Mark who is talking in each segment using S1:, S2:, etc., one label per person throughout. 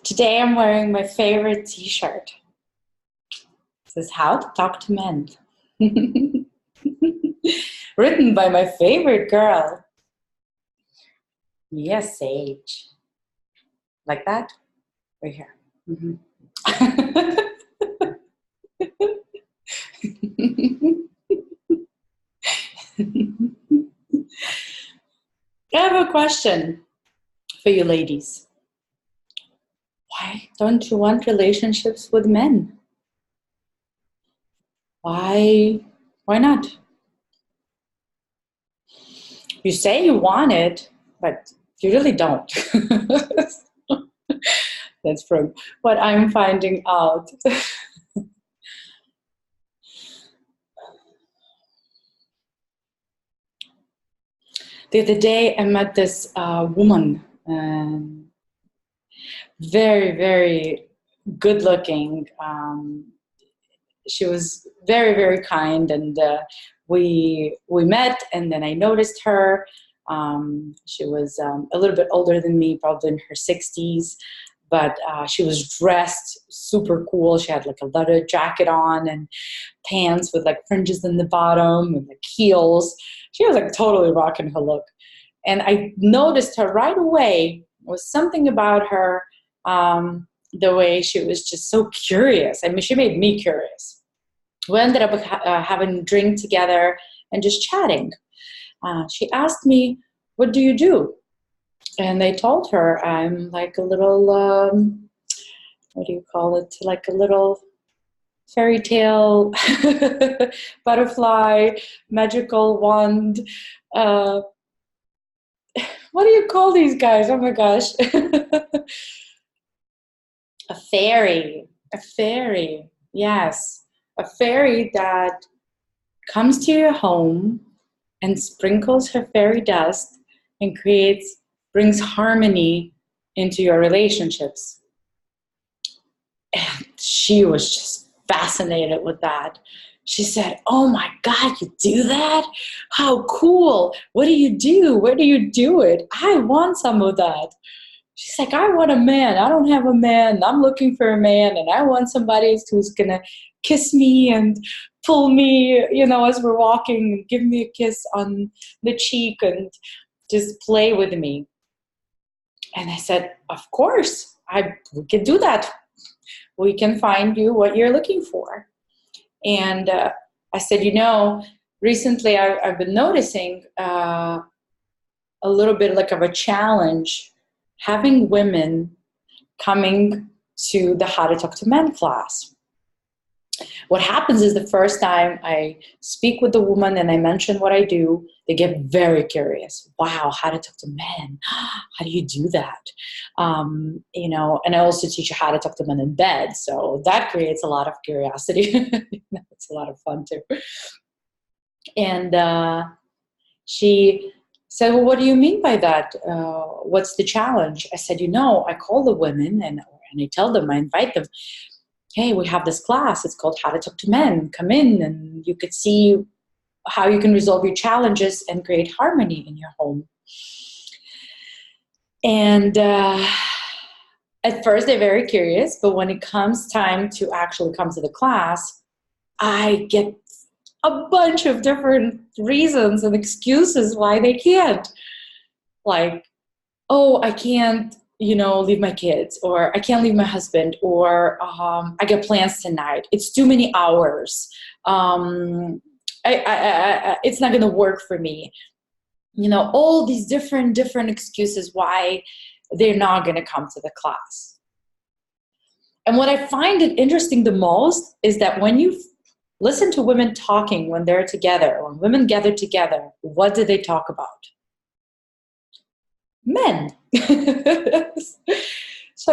S1: Today I'm wearing my favorite t-shirt. It says How to Talk to Men. Written by my favorite girl, Mia Sage. Like that? Right here. Mhm. I have a question for you ladies. Why don't you want relationships with men? Why not? You say you want it, but you really don't. That's from what I'm finding out. The other day I met this woman, very, very good looking. She was very, very kind, and we met, and then I noticed her. She was a little bit older than me, probably in her 60s, but she was dressed super cool. She had like a leather jacket on and pants with like fringes in the bottom and like heels. She was like totally rocking her look. And I noticed her right away. There was something about her, the way she was just so curious. I mean, she made me curious. We ended up having a drink together and just chatting. She asked me, "What do you do?" And I told her I'm like a little, what do you call it? Like a little fairy tale butterfly, magical wand. Uh, what do you call these guys? Oh my gosh. A fairy. A fairy. Yes. A fairy that comes to your home and sprinkles her fairy dust and brings harmony into your relationships. And she was just fascinated with that. She said, "Oh my God, you do that? How cool. What do you do? Where do you do it? I want some of that." She's like, "I want a man. I don't have a man. I'm looking for a man, and I want somebody who's going to kiss me and pull me, as we're walking, and give me a kiss on the cheek and just play with me." And I said, "Of course, we can do that. We can find you what you're looking for." And I said, recently I've been noticing a little bit like of a challenge having women coming to the How to Talk to Men class. What happens is the first time I speak with the woman and I mention what I do, they get very curious. Wow, how to talk to men. How do you do that? And I also teach you how to talk to men in bed. So that creates a lot of curiosity. It's a lot of fun too. And she said, "Well, what do you mean by that? What's the challenge?" I said, I call the women and I tell them, I invite them, "Hey, we have this class. It's called How to Talk to Men. Come in and you could see how you can resolve your challenges and create harmony in your home." And at first they're very curious, but when it comes time to actually come to the class, I get a bunch of different reasons and excuses why they can't. Like, "Oh, I can't, leave my kids," or "I can't leave my husband," or "I got plans tonight. It's too many hours. It's not going to work for me." All these different excuses why they're not going to come to the class. And what I find it interesting the most is that when you listen to women talking when they're together, when women gather together, what do they talk about? Men. So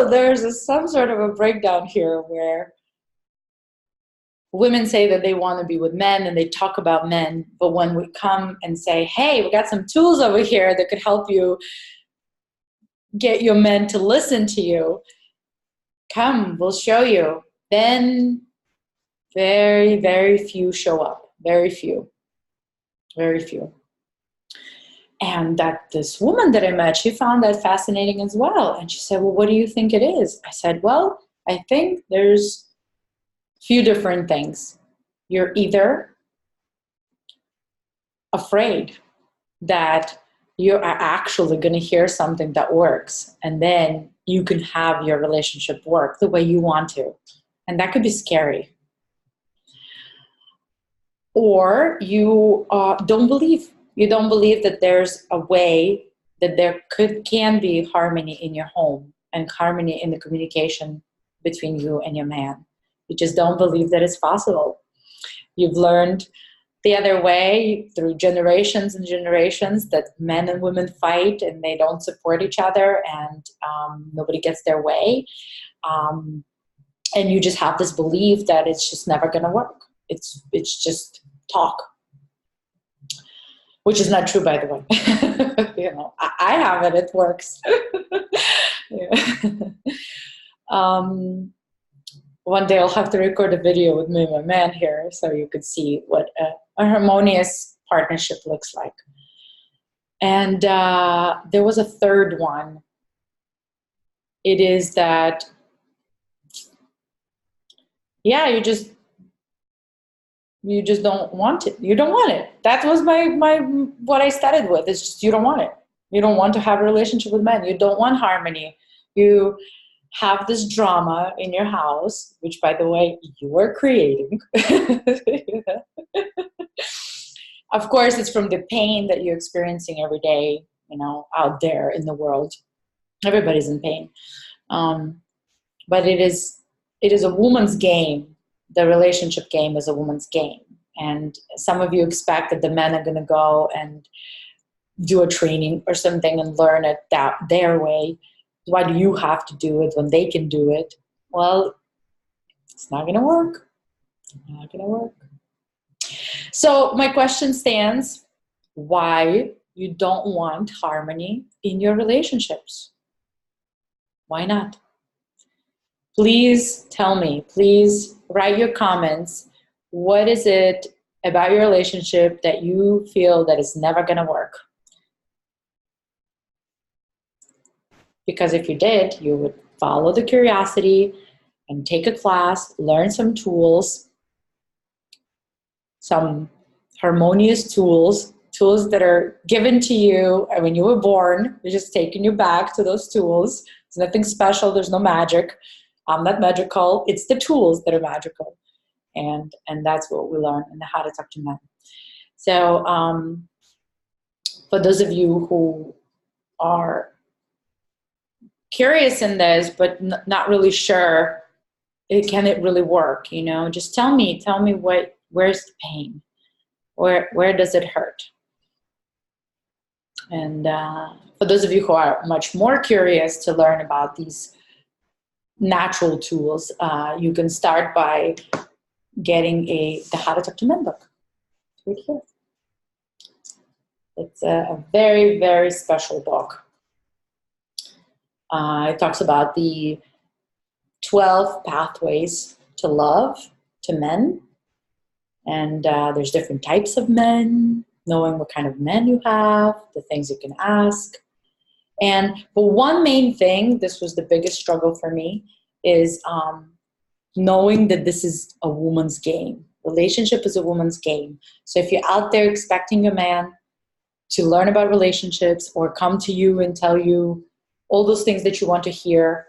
S1: there's some sort of a breakdown here where women say that they want to be with men and they talk about men, but when we come and say, "Hey, we got some tools over here that could help you get your men to listen to you, come, we'll show you," then very, very few show up. Very few. Very few. And that this woman that I met, she found that fascinating as well. And she said, well, what do you think it is? I said, well, I think there's a few different things. You're either afraid that you are actually going to hear something that works, and then you can have your relationship work the way you want to. And that could be scary. Or you don't believe. You don't believe that there's a way that there can be harmony in your home and harmony in the communication between you and your man. You just don't believe that it's possible. You've learned the other way through generations and generations that men and women fight and they don't support each other, and nobody gets their way. And you just have this belief that it's just never going to work. It's just talk, which is not true, by the way. You know, I have it. It works. One day I'll have to record a video with me and my man here so you could see what a harmonious partnership looks like. And there was a third one. It is that, yeah, you just don't want it. You don't want it. That was what I started with. It's just you don't want it. You don't want to have a relationship with men. You don't want harmony. You have this drama in your house, which, by the way, you are creating. Of course, it's from the pain that you're experiencing every day, you know, out there in the world. Everybody's in pain. But it is a woman's game. The relationship game is a woman's game. And some of you expect that the men are going to go and do a training or something and learn it their way. Why do you have to do it when they can do it? Well, it's not going to work. Not going to work. So my question stands: why you don't want harmony in your relationships? Why not? Please tell me. Please write your comments. What is it about your relationship that you feel that is never going to work? Because if you did, you would follow the curiosity and take a class, learn some tools, some harmonious tools that are given to you when you were born. They're just taking you back to those tools. There's nothing special. There's no magic. I'm not magical. It's the tools that are magical. And that's what we learn in the How to Talk to Men. So for those of you who are curious in this, but not really sure, can it really work? You know, just tell me where's the pain? Where does it hurt? And for those of you who are much more curious to learn about these natural tools, you can start by getting the How to Talk to Men book. Right here. It's a very, very special book. It talks about the 12 pathways to love to men. And there's different types of men, knowing what kind of men you have, the things you can ask. And but one main thing, this was the biggest struggle for me, is knowing that this is a woman's game. Relationship is a woman's game. So if you're out there expecting your man to learn about relationships or come to you and tell you all those things that you want to hear,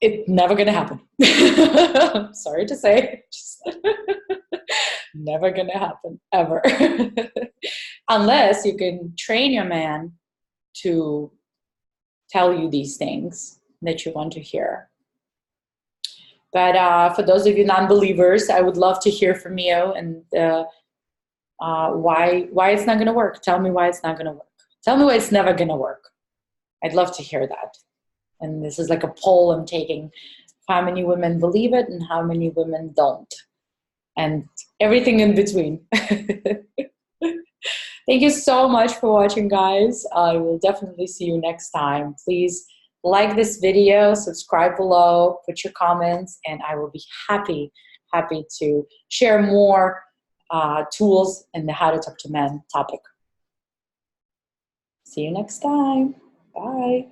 S1: it's never going to happen. Sorry to say. Never going to happen, ever. Unless you can train your man to tell you these things that you want to hear. But for those of you non-believers, I would love to hear from you and why it's not going to work. Tell me why it's not going to work. Tell me why it's never going to work. I'd love to hear that. And this is like a poll I'm taking. How many women believe it and how many women don't? And everything in between. Thank you so much for watching, guys. I will definitely see you next time. Please like this video, subscribe below, put your comments, and I will be happy to share more tools in the How to Talk to Men topic. See you next time. Bye.